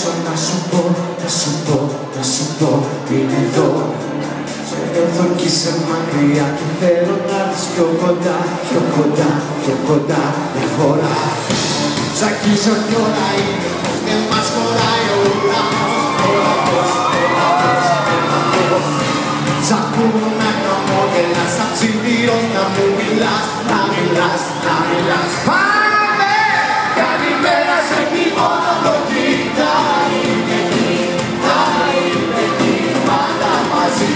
μπορέσω να σου πω, να σου πω, είναι εδώ. Σε νιώθω κι είσαι μακριά και θέλω να έρθεις πιο κοντά, πιο κοντά, πιο κοντά, μια φορά. Σ' αγγίζω κι όλα είναι, δεν μας χωράει ο ουρανός. Σ' ακούω να χαμόγελας, σαν ψηφίος να μου μιλάς, να μιλάς, να μιλάς. Πάμε! Καλημέρα σε χειμώνα το κοίτα, είναι εκεί, θα είναι εκεί, πάντα μαζί.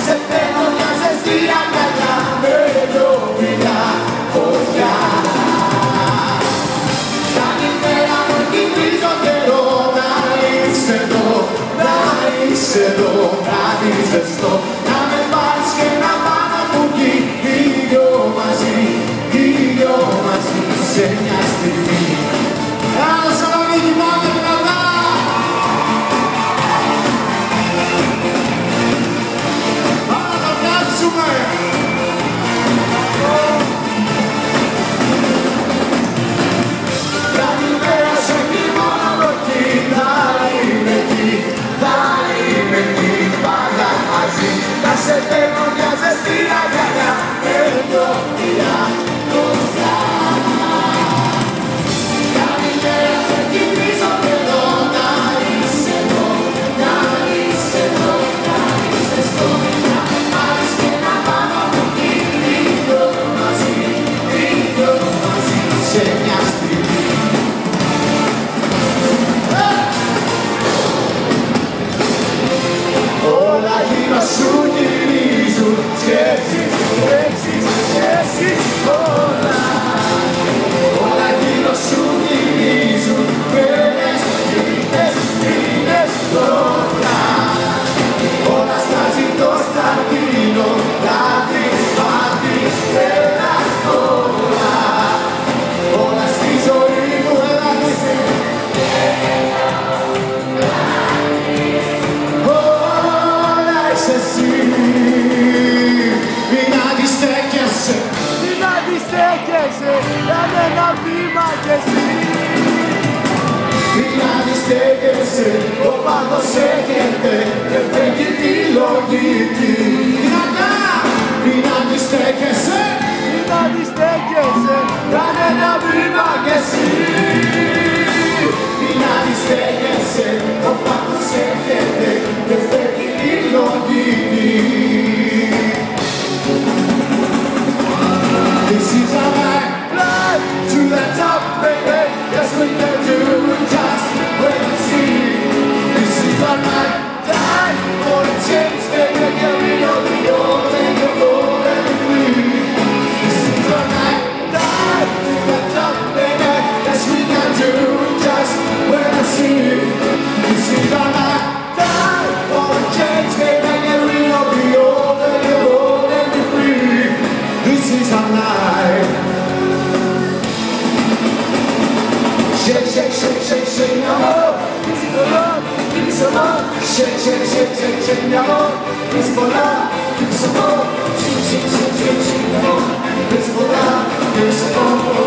Σε θέλω μια ζεστή αγκαλιά, με λιώμηλα φωτιά. Καλημέρα μου κοιτήσω καιρό, να είσαι εδώ, να είσαι εδώ, βράδυ ζεστό. Να με πάρεις και να πάμε από εκεί, οι δυο μαζί, σε μια στιγμή. Άλλο Σαλονίκη, πάμε καλά! Πάμε να το κάτσουμε! Καλημέρα σε χειμώνα από εκεί, θα είμαι εκεί, θα είμαι εκεί, πάντα μαζί. Να σε παίρνω μια ζεστή αγκαλιά, με λιώμηλα φωτιά. Καλημέρα σε κοιτήσω καιρό, να είσαι εδώ, να είσαι εδώ, να είσαι στο. Να με πάρεις και να πάμε από εκεί, οι δυο μαζί, σε μια στιγμή. Όλα γύρω σου γυρίζουν, σκέψεις, σκέψεις, όλα. Όλα γύρω σου γυρίζουν, μέρες, νύχτες, μήνες, τώρα. Όλα στα ζητώ, στα δίνω, λάθη, πάθη, ένα τώρα. Όλα στη ζωή μου, έλα είσαι. Όλα είσαι εσύ. Μην αντιστέκεσαι, μην αντιστέκεσαι, κάνε ένα βήμα κι εσύ. μην αντιστέκεσαι, ο πάθος έρχεται και φεύγει τη λογική. Δυνατά! Μην αντιστέκεσαι, Μην αντιστέκεσαι, κάνε ένα βήμα κι εσύ. μην αντιστέκεσαι, ο πάθος έρχεται και φεύγει τη λογική. This is our life, Fly to the top, baby. Yes, we can do it just when we see. This is our night, time for a change, baby. Yeah, we know the old and the old and the free. This is our night, time to the top, baby. Yes, we can do it just when we see. This is our night, time for a change, baby. Yeah, we know the old and the old and the free. This is our night. Shake, shake, shake, shake, shake, no more. This is for love, give me some more. Shake, shake, shake, shake, shake, no more. This for love, give me some more. Shake, shake, shake, shake, shake, no more. This for love, give me some more.